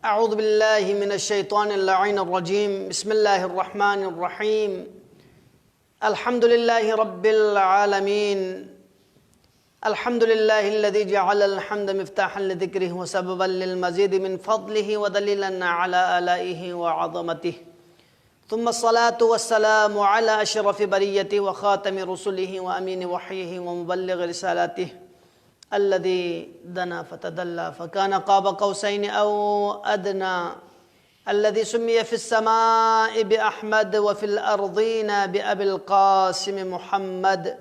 أعوذ بالله من الشيطان اللعين الرجيم. بسم الله الرحمن الرحيم. الحمد لله رب العالمين. الحمد لله الذي جعل الحمد مفتاحا لذكره وسببا للمزيد من فضله ودليلا على آلائه وعظمته. ثم الصلاة والسلام على أشرف بريته وخاتم رسله وأمين وحيه ومبلغ رسالاته الذي دنا فتدلى فكان قاب قوسين أو أدنى، الذي سمي في السماء بأحمد وفي الأرضين بأبي القاسم محمد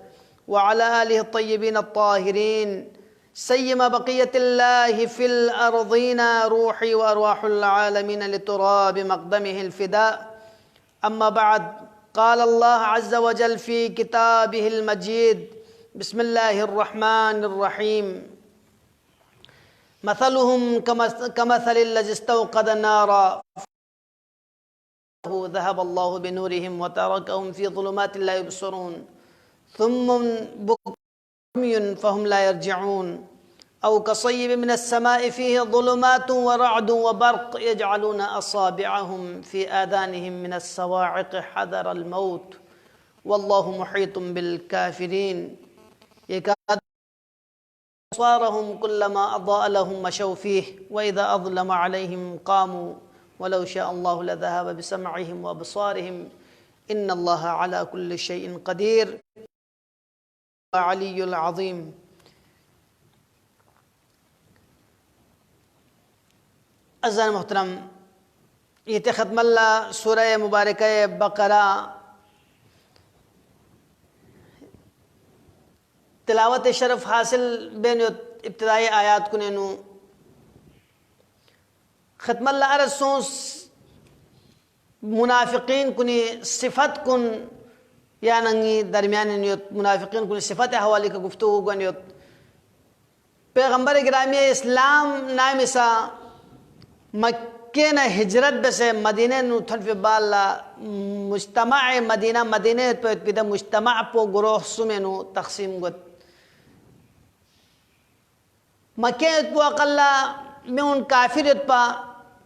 وعلى آله الطيبين الطاهرين سيما بقية الله في الأرضين روحي وأرواح العالمين لتراب مقدمه الفداء. أما بعد، قال الله عز وجل في كتابه المجيد: بسم الله الرحمن الرحيم. مثلهم كمثل الذي استوقد نارا ذهب الله بنورهم وتركهم في ظلمات لا يبصرون ثم بكم عمي فهم لا يرجعون. أو كصيب من السماء فيه ظلمات ورعد وبرق يجعلون أصابعهم في آذانهم من الصواعق حذر الموت والله محيط بالكافرين. يكاد أبصارهم كلما أضاء لهم مشوا فيه وإذا أظلم عليهم قاموا ولو شاء الله لذهب بسمعهم وأبصارهم إن الله على كل شيء قدير علي العظيم. अज़ान मोहतरम, ये ख़त्म अल्लाह सूरह मुबारक बकरा तिलावत शरफ हासिल बेन इब्तदाई आयात कुनेनु ख़त्म अल्लाह अरसोस मुनाफिकीन कुनी सिफत कुन या नंगी दरमियान मुनाफिकीन कुनी सिफत हवाली का गुफ्तगू गनियत पैगंबर गिरामी इस्लाम नामिसा मक्के न हिजरत बसे मदीने नु थनफे बाला मुज्तमा मदीना मदीने पे मुज्तमा पो गुरोह सुमेनु तकसीम गुत मक्के पो अकल्ला में उन काफिर पा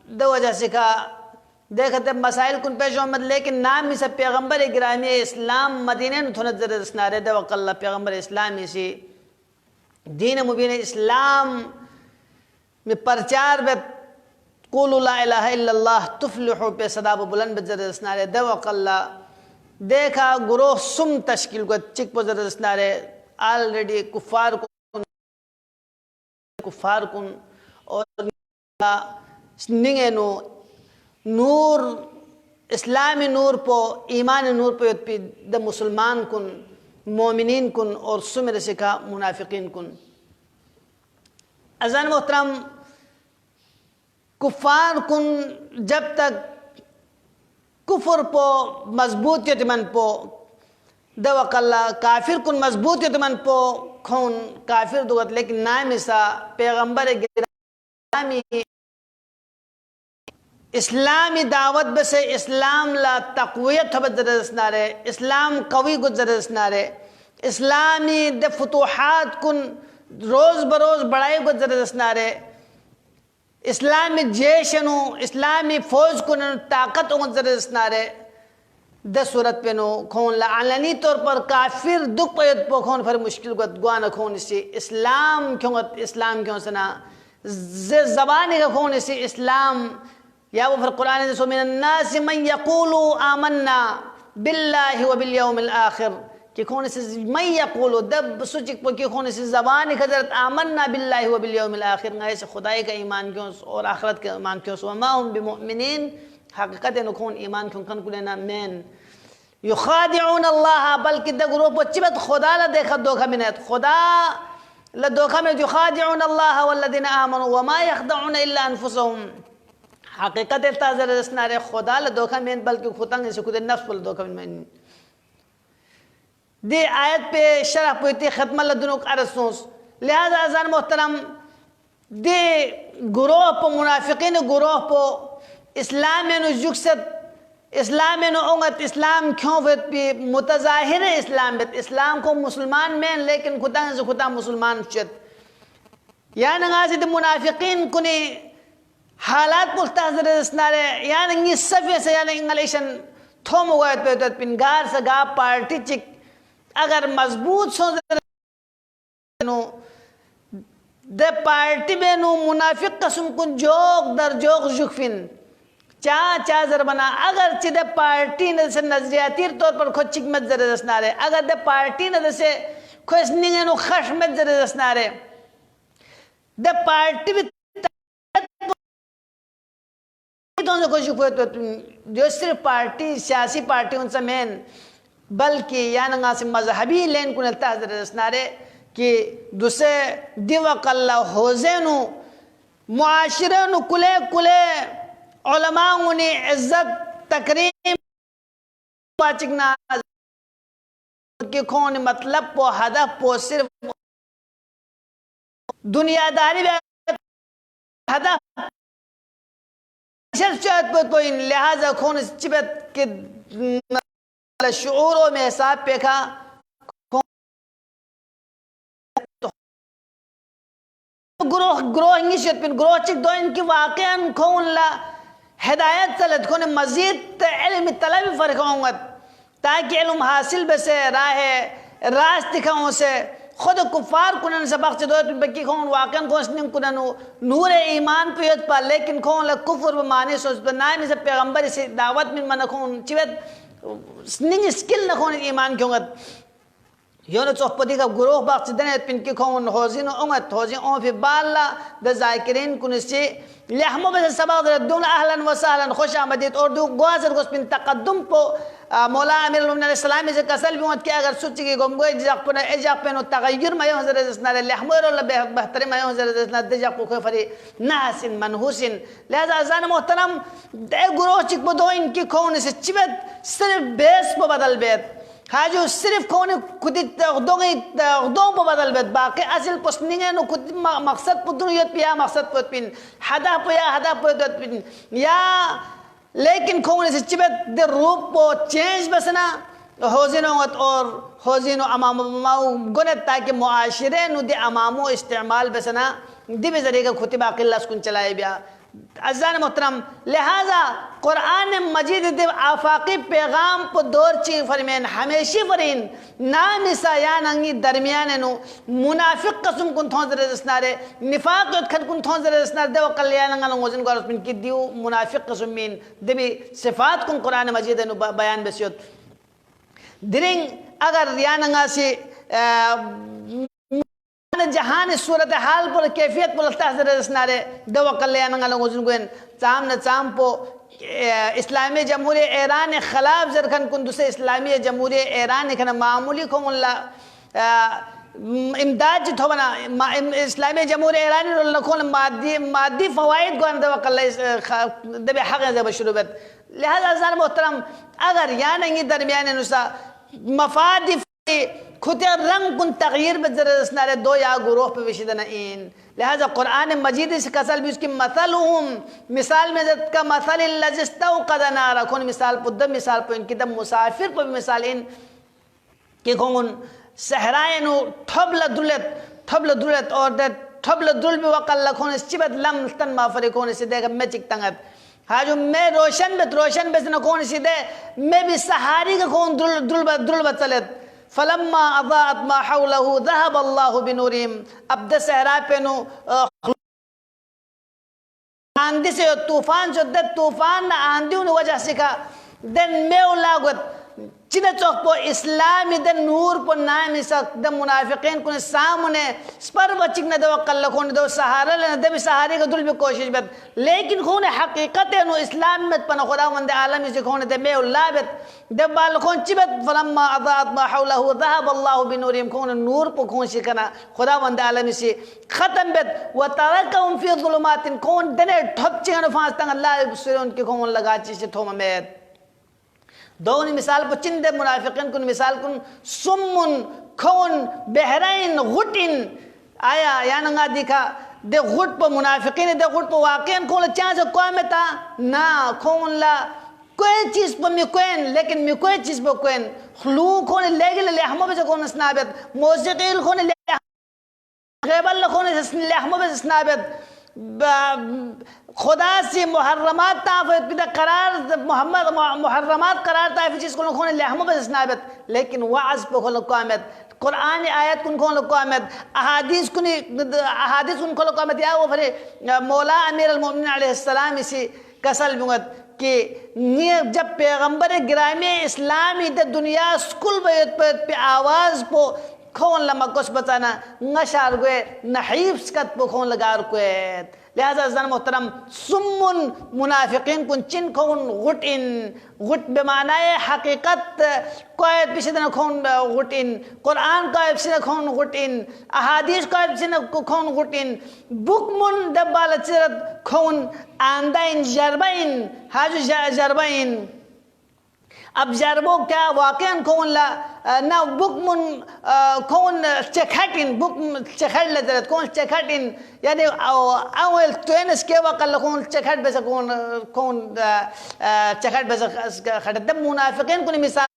दो वजह से का देखते मसाइल कुन पेश मत, लेकिन नाम में सब पैगंबर गिरामी इस्लाम मदीने नु थोड़ा जरा स्नारे दो अकल्ला पैगंबर इस्लाम इसी दीन मुबीन इस्लाम में प्रचार में कुलु ला इलाहा इल्लल्लाह तुफ्लिहु पे सदाब बुलंद बजर स्नारे दवकल्ला देखा गुरोह सुम तश्किल को चिक बजर स्नारे ऑलरेडी कुफार कुन और निंगे नूर इस्लामी नूर पो ईमान नूर पे द मुसलमान कुन मोमिनीन कुन और सुमिर सिखा मुनाफिकीन कुन। अज़ान मोहतरम, कुफार कुन जब तक कुफर पो मजबूत यतमन पो दवकल्ला काफिर कुन मजबूत यतमन पो खून काफिर दुगत, लेकिन नाम सा पैगंबर गिरामी इस्लामी दावत बसे इस्लाम ला तक़वियत बजरसनारे इस्लाम कवी गुजरसनारे इस्लामी द फुतूहात कुन रोज़ बरोज़ बढ़ाई गुजरसनारे इस्लामी जैशनु इस्लामी फौज को ताकत उजरसनारे द सूरत पे नो खून ला आलनी तौर पर काफिर दुख पैद पो खून फिर मुश्किल को गुआना खून इसी इस्लाम क्यों सना ज़बानी का खून इसी इस्लाम या वो फिर कुरान ने सुमिन अन्नास मन यक़ूलु आमन्ना बिल्लाहि व बिल यौमिल आखिर कि कौन से मैं यक़ूलु दब सुचिक कि कौन सी ज़बान हज़रत आमन्ना बिल्लाहि व बिल यौमिल आखिर ना ऐसे खुदाई का ईमान क्यों और आखिरत का ईमान क्यों वमा हुम बिमुमिनीन हकीकत नखून ईमान क्यों कन कुलेना मैन युखादिऊन अल्लाह बल्कि द ग्रुप चिबत खुदा ला देखा धोखा मिनत खुदा ला धोखा में युखादिऊन अल्लाह वल्लज़ीना आमनु वमा यख़दऊन इल्ला अनफुसहुम हकीकत ताज़र रसनारे खुदा ला धोखा में बल्कि खुतंग से खुद नफ्स पर धोखा में दे आयत पे शरह पोती ख़त्म लदनुक अरसोस। लिहाजा अज़ान मोहतरम दे गुरोह पो मुनाफिकीन गुरोह पो इस्लाम में जुक्सत इस्लाम में उंगत इस्लाम क्यों फिर भी मुतज़ाहिर इस्लाम बित इस्लाम को मुसलमान में लेकिन खुदा से खुदा मुसलमान चत या नगाज़िद मुनाफिकीन कुने حالات مستحضر سناره يعني نگی صفیه سے يعني انگلیشن تھوم وقت پیدت پنگار سگا پارٹی چک اگر مضبوط سوزنو ده پارٹی بینو منافق قسم کن جوک در جوک جکفن چا زربنا اگر چی ده پارٹی ندسے نظریاتی طور پر خود چک مت زر دسنارے اگر ده پارٹی ندسے خود اسنگنو خش مت زر دسنارے ده پارٹی بھی جو صرف پارٹی سیاسی پارٹی ان سے مین بلکہ یعنی سے مذہبی لین کو نلتا حضرت اسنارے کہ دوسرے دیوک اللہ حوزینو معاشرینو کلے کلے علماء نے عزت تکریم پاچکنا کہ کون مطلب پو ہدف پو صرف دنیا داری ہدف لہذا کون چبت کے شعوروں میں حساب پہ کھا گروہ انگیشت پن گروہ چک دو ان کی واقعاً کون لا ہدایت تلت کون مزید علم طلب فرق ہوں تاکہ علم حاصل بسے راست دکھاؤں سے خود کفار کنن سبق سے دوت بکی کون واقعاً کون سنم کنن نور ایمان پیوت پا لیکن کون لکفر بمانی سوز پر نامی سے پیغمبر سے دعوت من من کون چیوت سننگ اسکل نکون ایمان کیوں گت یونو چوخ پا دیگا گروہ باق سے دنیت پن کی کون حوزین و امت حوزین اون فی بالا دا ذاکرین کن سے لحمو بس سبق در دون اہلا و سہلا خوش آمدید اور دو گوازر گوز پن تقدم پو مولا امیر المومنین علیہ السلام سے کسل بھی ہوت کہ اگر سوچ کی گم گوئی اجاق پینو تغیر ما یوں حضرت اسنا لحمو اللہ بہتری ما یوں حضرت اسنا دجاق کو کوئی فری نحسن منحوسن لہذا ازان محترم دے گروہ چک بدو ان کی کون سے چبت صرف بیس پو بدل بیت حاجو صرف کون کدی دوں پو بدل بیت باقی اصل پسنگے نو کدی مقصد پو دنیت پیا مقصد پو پین حدا پو دوت پین یا لیکن کون سے چبت دے روپ پو چینج بسنا حوزینوت اور حوزینو امامو گنت تاکہ معاشرے نو دے امامو استعمال بسنا دی بھی ذریعہ کھوتی باقی اللہ سکن چلائے بیا عزیزان محترم لہذا قرآن مجید دے آفاقی پیغام پو دور چی فرمین ہمیشی فرین نامسا یا ننگی درمیاننو منافق قسم کن تھون ذرے دسنارے نفاق یود کھد کن تھون ذرے دسنار دے وقل یا ننگا ننگوزن کو رسمین کی دیو منافق قسم مین دے بھی صفات کن قرآن مجید نو بیان بسیوت درنگ اگر یا ننگا سی جہان صورتحال پر کیفیت پر اللہ حضرت اسنارے دو وقل لیا ننگا لنگوزن گوین چام نا چام پو اسلامی جمہوری ایران خلاف زرکن کن دوسرے اسلامی جمہوری ایران کھنا معمولی کھوں اللہ امداد جت ہو بنا اسلامی جمہوری ایران لکھون مادی فوائد گوان دو وقل دبی حق زیب شروبت لہذا ازان محترم اگر یا ننگی درمیان نسا مفادی کھتے رنگ کن تغییر بزرد اسنارے دو یا گروہ پہ وشدنا این لہذا قرآن مجید سے کسل بھی اس کی مثلہم مثال میں زد کا مثل اللذ استوقد نارا کون مثال پہ دم مثال پہ ان کی دم مسافر پہ مثال ان کہ کون سہرائے نو تھبل دلت اور دے تھبل دل بھی وقل لکھون اس چبت لم تن مافری کون اسی دے گا میں چکتنگت حاجو میں روشن بس نکون اسی دے میں بھی سہاری کا کون دل بچلت فلما اضاءت ما حوله ذهب الله بنورهم اب دے صحرا پہ نو آندھی سے طوفان جو دے طوفان نہ آندھیوں نے وجہ سکا دن میں اولاغت چنہ چوک پو اسلامی دن نور پو نامی سک دن منافقین کنے سامنے سپر بچک نہ دو قلہ کھونے دو سہارا لینا دے بھی سہاری کا دل بھی کوشش بیت لیکن کھونے حقیقت نو اسلام مت پنا خدا وند عالمی سے کھونے دے میں اللہ بیت دے بال کھون چی بیت فلما اضاءت ما حولہ ذهب اللہ بنوریم کھونے نور پو کھون شکنا خدا وند عالمی سے ختم بیت وَتَرَكَهُمْ فِي ظُلُمَاتٍ کھون دنے ٹھپ چیئن فانستان اللہ بسرون کی کھون لگا چیزے تھوما میت دونی مثال پو چند منافقین کن مثال کن سمن کھون بہرین غٹن آیا یا ننگا دیکھا دے غٹ پو منافقین دے غٹ پو واقعین کھون چانس کوئی میں تا نا کھون لا کوئی چیز پو میں کوئن لیکن میں کوئی چیز پو کوئن خلو کھون لیگل لحمو بے سے کھون اسنابت موسیقیل کھون غیبال کھون لحمو بے سے اسنابت खुदा से मुहर्रमात ताफत बिदा करार मोहम्मद मुहर्रमात करार ताफत जिसको लोगों ने लहमो बस नाबत लेकिन वाज पे खोलो कामत कुरान आयत कुन खोलो कामत अहादीस कुन खोलो कामत या वो फिर मौला अमीर अल-मोमिनीन अलैहिस्सलाम इसी कसल बुगत कि जब पैगंबर गिरामी इस्लामी द दुनिया स्कूल पे आवाज पो खोन लमा कुछ बताना नशार गुए नहीफ कत पो खोन लगार कुएत लिहाजा जन मोहतरम सुम्मुन मुनाफिकीन कुन चिन खोन गुट इन गुट बेमानाए हकीकत कोई पिछले दिन खोन गुट इन कुरान का पिछले खोन गुट इन अहादीस का पिछले खोन गुट इन बुकमुन दब्बाल चिरत खोन आंदाइन जरबाइन हाजु जरबाइन अब जरबो क्या वाकई कौन ला ना बुक मुन कौन चेखटिन बुक चेखट लदरत कौन चेखटिन यानी अवल ट्रेनस के वकल कौन चेखट बस कौन चेखट बस खड़त मुनाफिकीन कुन मिसाल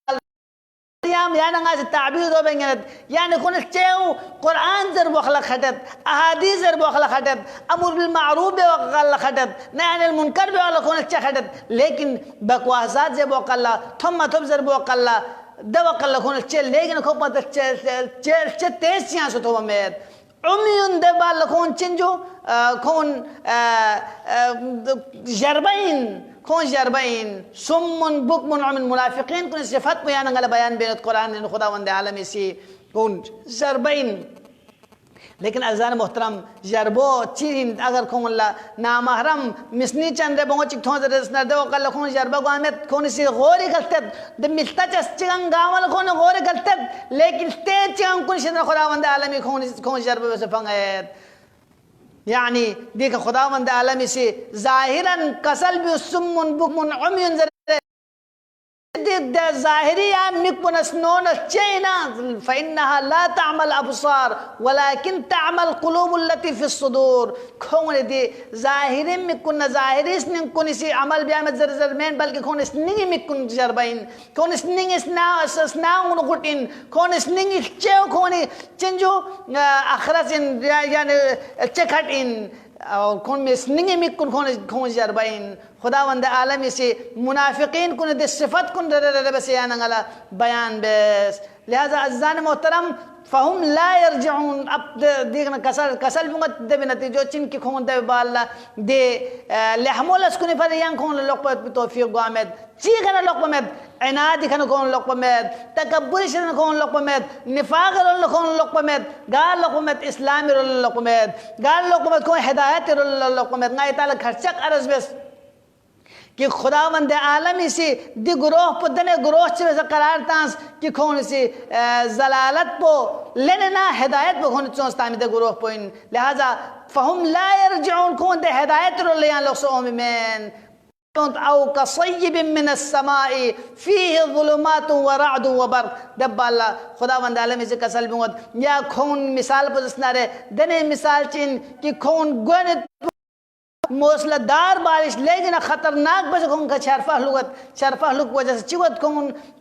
याम याना गाज ताबीर दो बेंगत यानी कौन चेउ कुरान जर बखला खटत अहादीस जर बखला खटत अमर बिल मारूफ बे वकल खटत नहय अनिल मुनकर बे वाला कौन चखटत लेकिन बकवासात जे बकल्ला थम्मा थब जर बकल्ला दवकल्ला कौन चल लेकिन खो पत चे तेज सियां सो तो में उम्मीन दबाल कौन चिंजो कौन जरबाइन कौन जरबाइन सुम्मुन बुकमुन उमिन मुनाफिकीन कुन सिफत बयान गला बयान बेन कुरान ने खुदावंद आलम इसी कौन जरबाइन लेकिन अज़ान मोहतरम जरबो चीन अगर कौन ला नामहरम मिसनी चंद्र बंगो चिक थों जरस न दो कल कौन जरबा गामेत कौन सी गोरी गलत द मिलता चस चिंग गावल कौन गोरी गलत लेकिन ते चिंग कुन शिद्र खुदावंद आलम कौन जरबा बस फंगत यानी देख खुदावंद आलम से ज़ाहिरन कसल भी सुम्मुन बुकमुन उम्युन ظاهرية مكون سنون الشينا فإنها لا تعمل أبصار ولكن تعمل قلوب التي في الصدور كون دي ظاهري مكون ظاهري سنين كون سي عمل بيعمل زر مين بلكي كون سنين مكون جربين كون سنين سنا ونقطين كون سنين تشيو كون تنجو أخرسين يعني تشكتين और कौन में स्निंगे में कौन जरबाइन खुदावंद आलम से मुनाफिकीन कुन दे सिफत कुन रे बस या नंगला बयान बस लिहाजा अज़ान मोहतरम फहुम ला यरजिऊन अब देखना कसल बुंगत दे नतीजो चिन की खोन दे बाला दे लहमोलस कुन पर yang खोन लोक पर तौफीक गामद ची गना लोक में इनाद खन खोन लोक में तकब्बुर शन खोन लोक में निफाक रोल खोन लोक में गाल लोक में इस्लाम रोल लोक में गाल लोक में कोई हिदायत रोल लोक में गाय ताला खर्चक अर्ज बस कि खुदावंद आलमी से दि गुरोह पुदने गुरोह से करार तांस कि कौन सी जलालत पो लेने ना हिदायत पो कौन चोंस्ता में दे गुरोह पोइन लिहाजा फहुम ला यरजिऊन कौन दे हिदायत रो ले लोग सो में أو كصيب من السماء فيه ظلمات ورعد وبرق دبالا खुदावंद आलमी से कसल बुंगत या कौन मिसाल पजसनारे दने मिसाल चिन कि कौन गुन मौसलादार बारिश लेकिन खतरनाक बस कौन का शरफा लुक वजह से चिवत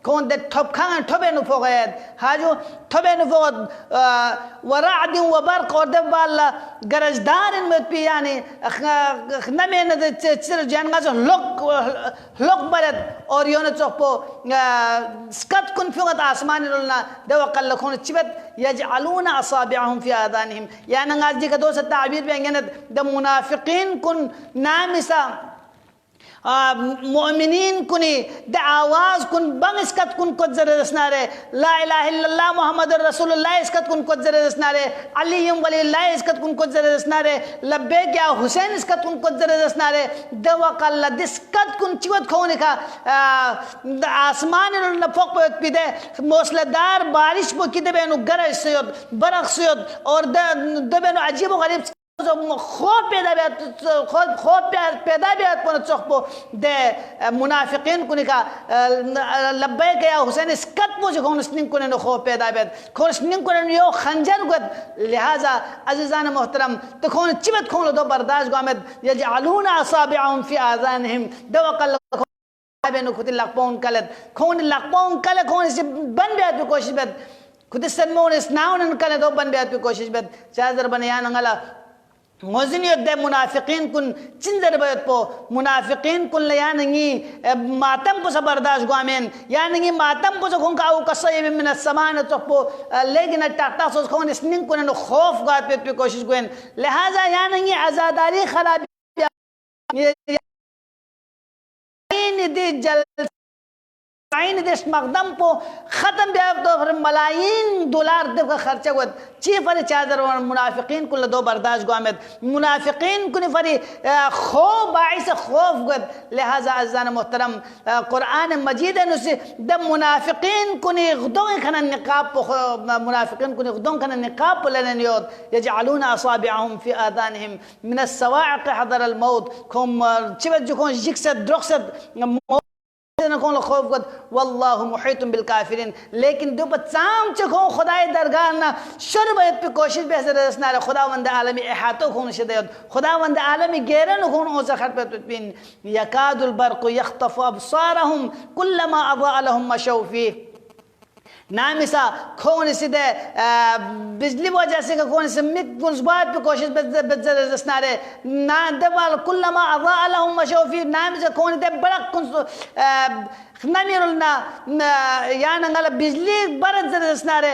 कौन दे ठप खान ठबे नु फोगयत हाजो ठबे नु फोगत वराद व बरक और दबाला गरजदार इन में यानी नमे न चिर जानगा जो लोक बरत और योन चोपो स्कत कुन फोगत आसमान रोलना दवा कल कौन चिवत यजअलून असाबिअहुम फी आदानिहिम या नंगाज जी का दो से ताबीर में अंगन द मुनाफिकीन कुन नामिसा मोमिनीन कुनी द आवाज कुन बंग इसकत कुन को जरसनारे ला इलाहा इल्लल्लाह मुहम्मदुर रसूलुल्लाह इसकत कुन को जरसनारे अलीयुम वलील्लाह इसकत कुन को जरसनारे लब्बैक या हुसैन इसकत कुन को जरसनारे दवा कल्ला दिसकत कुन चिवत खोने का आसमान न फक पे पिदे मौसलादार बारिश पो किदे बेनु गरज सयद बरख सयद और दबेनु अजीब गरीब خوب پیدا بیاد پر چخبو ده منافقین کنی که لبیک یا حسین اسکت بوجه کون سنین کنی نو خوب پیدا بیاد کون سنین کنی نو یو خنجر گد لہذا عزیزان محترم تو کون چیبت کون دو برداشت گامد یجعلون اصابعهم فی آذانهم دو قل بینو خود لقبون کلد کون لقبون کلد کون سی بن بیاد بی کوشش بیاد خود سنمون اسناون کلد دو بن بیاد بی کوشش بیاد چازر بنیان انگلا موزن يد منافقين كن چندر بيت پو منافقين كن لياننگي ماتم پو سبرداش گوامين ياننگي ماتم پو سكون كاو قصيب من السمان تقو لیکن ٹاٹا سوز کون اسنين كن خوف گات پيت پی کوشش گوين لہذا ياننگي عزاداری خرابی دي جل عین دیش مقدم پو ختم بیا تو پھر ملايين دولار دے کا خرچہ گوت چی فری چادر منافقین کل دو برداشت گوامت منافقین کنی فری خوف باعث خوف گوت لہذا عزیزان محترم قرآن مجید نسی دم منافقین کنی غدون کھنا نقاب پو منافقین کنی غدون کھنا نقاب پو لنن یود یجعلون اصابعهم فی آذانهم من السواعق حضر الموت کھم چیوت جو کھون جکست درخست نکون خوف قد والله محیط بالکافرین لیکن دو بتسام چکون خدای درگاہ نا شربت پہ کوشش بہتر رسنا خداوند عالمی احاطہ کون شدید خداوند عالمی گیرن کون اوزا خط پہ تبین یکاد البرق یخطف ابصارهم كلما اضاء لهم مشوا فيه نامسا کون سیدے بجلی وجہ سے کون سے مک گنزبات پہ کوشش بزر رسنارے نا دبال کلما اضاء لهم مشوا فيه نامسا کون دے بڑا نمیرلنا یا نگل بجلی برد زر رسنارے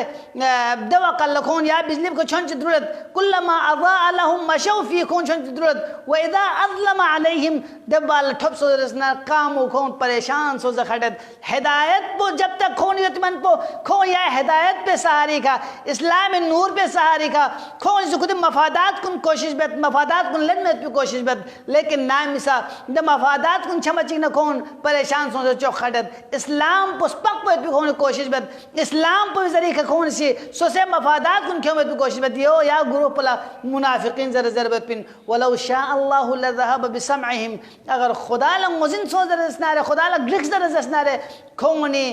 دوا قل کون یا بجلی کو چھنچ درد کلما اضاء لهم مشوا فيه کون چھنچ درد واذا اظلم عليهم دبال ٹھپ سو رسنا کام کون پریشان سو زخڑت ہدایت پو جب تک کون یتمن پو کون یا ہدایت پہ سہاری کا اسلام نور پہ سہاری کا کون سے خود مفادات کن کوشش بیت مفادات کن لنمت پہ کوشش بیت لیکن نامیسا دا مفادات کن چھمچی نہ کون پریشان سو چوک خڑت اسلام پہ سپک پہ کون کوشش بیت اسلام پہ ذریعہ کون سی سو سے مفادات کن کیوں بیت پہ کوشش بیت یو یا گروہ پلا منافقین زر بیت پین ولو شاء اللہ لذهب بسمعهم اگر خدا لنگ مزن سو زر اسنارے خدا لنگ گرکس زر اسنارے کونی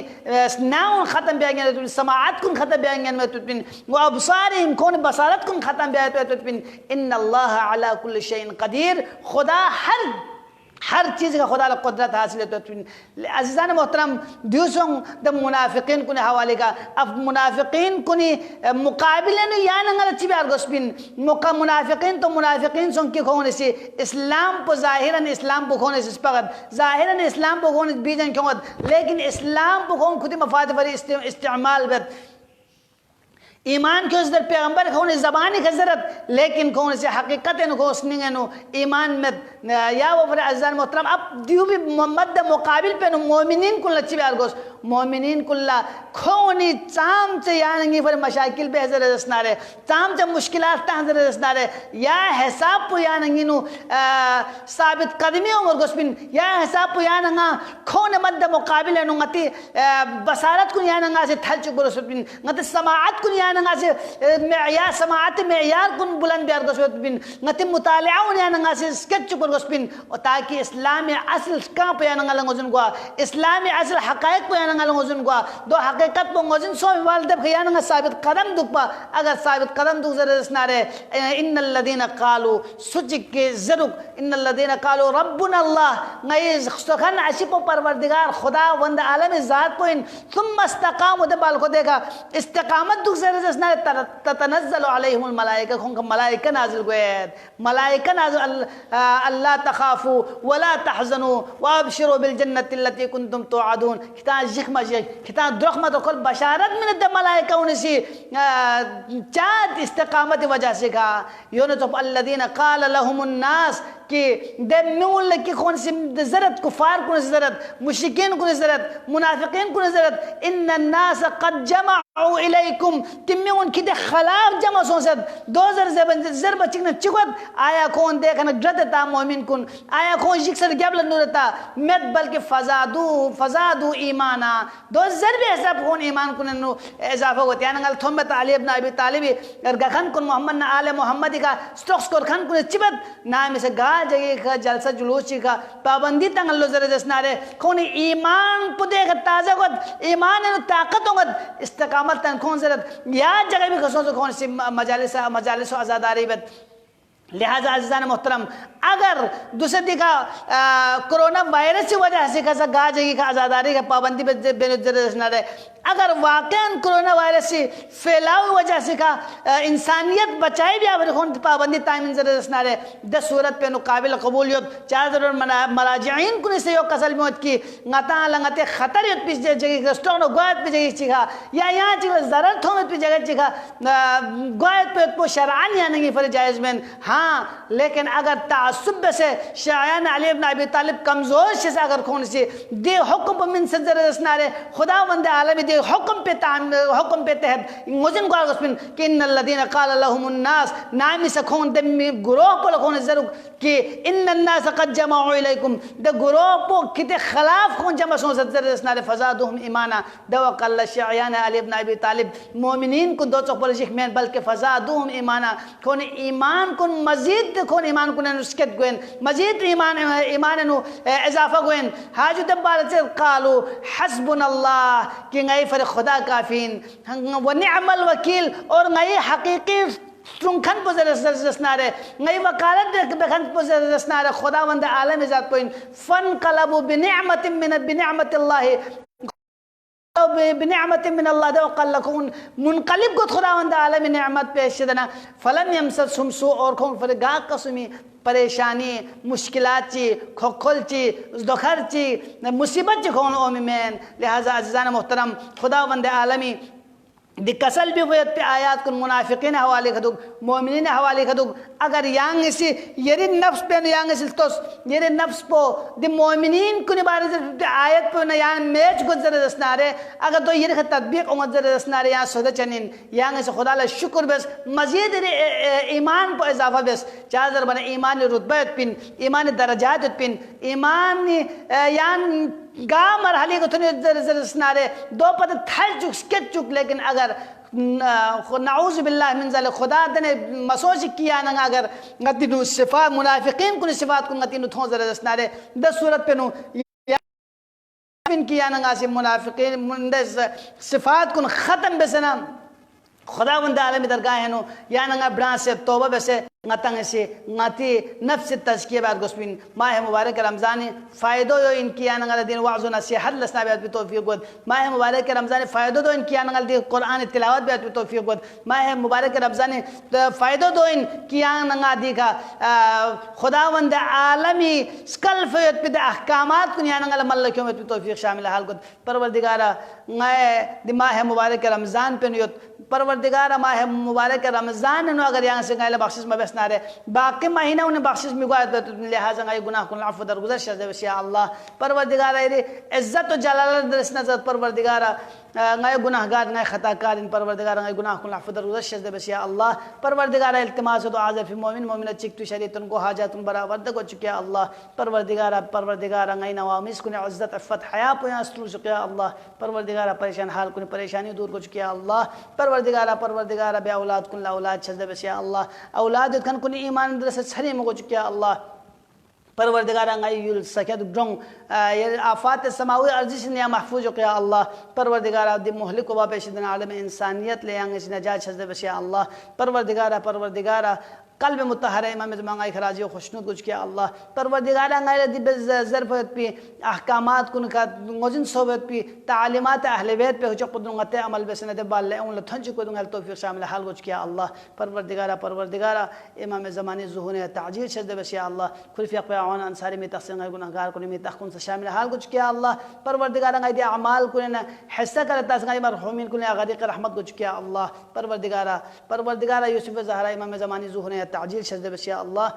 ناون ختم بیانگین سماعت کن ختم بیانگین میں تتبین و ابصارهم کون بصارت کن ختم بیانگین میں تتبین ان اللہ علی کل شیء قدیر خدا ہر چیز کا خدا قدرت حاصل ہے تو عزیزان محترم دیوسوں دا منافقین کنی حوالے کا اب منافقین کنی مقابلے نو یا ننگل چی بیار گسپین منافقین تو منافقین سن کی کھونے سے اسلام پو ظاہراً اسلام پو کھونے سے سپغت ظاہراً اسلام پو کھونے سے بیجن کھونے لیکن اسلام پو کھونے خودی مفاد فری استعمال بیت ایمان کے در پیغمبر کون زبانی خزرت لیکن کون سے حقیقت کو سننگنو ایمان میں یا وہ پر عزیزان محترم اب دیو بھی مد مقابل پہ مومنین کل اچھی بیار گوس مومنین کل کھونی چام سے یاننگی پر مشاکل پہ حضر رسنارے چام سے مشکلات تا حضر رسنارے یا حساب پہ یاننگی نو ثابت قدمی عمر گوس بین یا حساب پہ یاننگا کھون مد مقابل نو غتی بصارت کن یاننگا سے تھل چکر رسول بین غتی سماعت کن یاننگا سے معیار سماعت معیار کن بلند بیار گوس بین غتی مطالعہ یاننگا سے سکت چکر گوس بین تاکہ اسلام اصل کہاں پہ یاننگا لنگوزن گوا اسلام اصل حقائق پہ یاننگا لنگوزن گوا دو حقیقت پہ موزن سو والدب خیاننگا ثابت قدم دک پا اگر ثابت قدم دک ذرا رسنارے ان الذین قالوا سجک کے ذرک ان الذین قالوا ربنا اللہ غیز سخن عشق پروردگار خدا وند عالم ذات پہ ثم استقاموا دبال کو دیکھا استقامت دک ذرا رسنارے تتنزل علیہم الملائکہ کھونکہ ملائکہ نازل گوید ملائکہ نازل اللہ تخافوا ولا تحزنوا وابشروا بالجنة التي كنتم توعدون کتان جخم کتان درخمت کل بشارت من الدم ملائکہ انسی چاہت استقامت وجہ سے کہا یونتب الذین قال لهم الناس کہ دے میون لکی کون سی زرد کفار کون سی زرد مشرکین کون سی زرد منافقین کون سی زرد ان الناس قد جمعوا الیکم تمیون کی دے خلاف جمع سون سد دو زر بچکن چکت آیا کون دیکھنا گرد مومن کن آیا کون جکسر گبل نورتا مت بلکہ فزادو ایمانا دو زر بھی حساب کون ایمان کن انو اضافہ ہوتی ہے انگل تھومت علی ابن ابی طالبی ارگا کن محمد نا آل محمدی کا سٹوکس کور کھن کن چبت نامی سے گا جگہ کا جلسہ جلوچی کا پابندی تنگ اللہ زر جسنارے کون ایمان پو دیکھ تازہ گد ایمان انو طاقت ہوگد استقامت تن کون زرد یا جگہ بھی خصوص کون سی مجالس و ازاداری بد लिहाजा अज़ीज़ान मोहतरम अगर दूसरी का कोरोना वायरस की वजह से कैसा गाजगी का आज़ादारी का पाबंदी बेनजर न रहे, अगर वाकई कोरोना वायरस से फैलाव वजह से का इंसानियत बचाई भी आप पाबंदी तामीन जरूरत न रहे, 10 सूरत पे काबिल कबूलियत 4 जरूर मराजिन को से योग कसल मौत की ngata langate खतर युत पिछ जगह रेस्टोरेंट गोयत पे जगह चिका या यहाँ चिका ज़रूरत हो में पे जगह चिका गोयत पे तो शरआन या नहीं फर जायज़ में। हाँ लेकिन अगर तासुब से शायान अली इब्न अबी तालिब कमज़ोर से अगर कौन से दे हुक्म मिन सदर रसनारे खुदा वंदे आलमी दे हुक्म पे तहत मुझन को उसमें कि इन्नल्लज़ीना क़ाल लहुमुन नास नामी से कौन दे गुरोह पर कौन ज़रूर कि इन्नन्नास क़द जमअू इलैकुम दे गुरोह पर किते खिलाफ कौन जमा सो सदर रसनारे फ़ज़ादुहुम ईमाना दवक़ल्ल शायान अली इब्न अबी तालिब मोमिनीन को दो चौपर जिक्में बल्कि फ़ज़ादुहुम ईमाना कौन ईमान को मज़ीद कौन ईमान को नुस्खत गोइन मज़ीद ईमान नु इजाफा गोइन हाजु दब्बार से कालू हस्बुनल्लाह कि गई फर खुदा काफीन व निअमल वकील और गई हकीकी सुंखन पुजरसनारे गई वकालत बखन पुजरसनारे खुदा वंद आलम ज़ात पोइन फन कलबु बिनिअमतिन मिन बिनिअमतिल्लाह बिनिअमत मिन अल्लाह दो कल्लकुन मुनकलिब को खुदावंद आलम नेमत पेश देना फलम यमससहुम सू और कौन फरगा कसमी परेशानी मुश्किलात ची खोखल ची दुखर ची मुसीबत ची कौन ओम में। लिहाजा अज़ीज़ान मोहतरम खुदावंद आलमी दिकसल भी वयत पे आयात कुन मुनाफिकीन हवाले खदुग मोमिनीन हवाले खदुग अगर यांग इसी येरी नफ्स पे यांग इसी तो येरी नफ्स पो दि मोमिनीन कुन बारे से आयत पे न यान मैच गुजर रसनारे अगर तो येरी तदबीक उमत जर रसनारे यहाँ सोदा चनिन यांग इसी खुदा ला शुक्र बस मज़ीद ईमान पर इजाफा बस चादर बने ईमान रुतबत पिन ईमान दर्जात पिन ईमान यान गा मरहली को थोड़ी जरसनारे दो पद थल चुक स्केच चुक लेकिन अगर नाउज़ बिल्लाह मिन ज़ालिक खुदा ने मसोज किया ना अगर गतिनु सिफात मुनाफिकीन को सिफात को गतिनु थों जरसनारे 10 सूरत पे नु किया ना से मुनाफिकीन सिफात को ख़त्म बेसना खुदा वंद आलमी दरगाह है नो या ना ब्रांच से तौबा बेसे ngатang से ngati नफ्स तज़किया बात गोस्पिन माह मुबारक रमज़ान फ़ायदो यो इनकी आनंगल दिन वाज़ नसीहत लसना बात भी तौफ़ीक़ गोद माह मुबारक रमज़ान फ़ायदो दो इनकी आनंगल दिन कुरान तिलावत बात भी तौफ़ीक़ गोद माह मुबारक रमज़ान फ़ायदो दो इनकी आनंगा दी का खुदावंद आलमी स्कल फ़यत पे अहकामात कुन आनंगल मल्लकियों में भी तौफ़ीक़ शामिल हाल गोद परवरदिगारा नए माह मुबारक रमज़ान पे नियत परवरदिगारा माह मुबारक रमज़ान नो अगर यहाँ से गैल बख्शिश में नारे बाकी महीना उन्हें बख्शिश मिगवात लिहाजा गई गुनाह कुल अफ़्व दरगुज़र शज़ या अल्लाह परवरदिगारा ये इज़्ज़त व जलालत दरस नज़र परवरदिगारा गए गुनाहगार गए ख़ताकार इन परवरदिगारा गए गुनाह कुल अफ़्व दरगुज़र शज़ या अल्लाह परवरदिगारा इल्तिमास तो आज़ फ़ी मोमिन मोमिन चिक शरीतन को हाजतन बराबर को चुके अल्लाह परवरदिगारा गई नवामिस कुन इज़्ज़त अफ़्फ़त हया पोया अस्लू चुके अल्लाह परवरदिगारा परेशान हाल कुन परेशानी दूर को चुके अल्लाह परवरदिगारा बे औलाद कुन औलाद शज़ या अल्लाह औलाद खन कुन ईमान दर से छरी मगो चुके अल्लाह परवरदिगारा गई सकेत ड्रोंग ये आफात समावी अर्जिश ने महफूज किया अल्लाह परवरदिगारा दि मोहलिक व पेशिदन आलम इंसानियत ले आंगे नजात शज़ अल्लाह परवरदिगारा कल्ब मुतहर इमाम ज़मांगाई खराजी व खुशनुद कुछ किया अल्लाह परवरदिगारा गैर दिब ज़रफ़त पे अहकामात कुन का मोजिन सोबत पे तालीमात अहले बैत पे हुचक पुदुंगते अमल बेसने दे बाले उन लथंच को दूंगा तौफीक शामिल हाल कुछ किया अल्लाह परवरदिगारा इमाम ज़मानी ज़ुहूर ताजील शज़ अल्लाह खुलफ़ी क़यान अंसारी में तक़सीम गुनाहगार को में तख़ुन से शामिल हाल कुछ किया अल्लाह परवरदिगारा गई अमाल को न हिस्सा करता संगाई मरहूमिन को गरीक़ रहमत कुछ किया अल्लाह परवरदिगारा यूसुफ़ ज़हरा इमाम ज़मानी ज़ुहूर ताजील शज़ अल्लाह।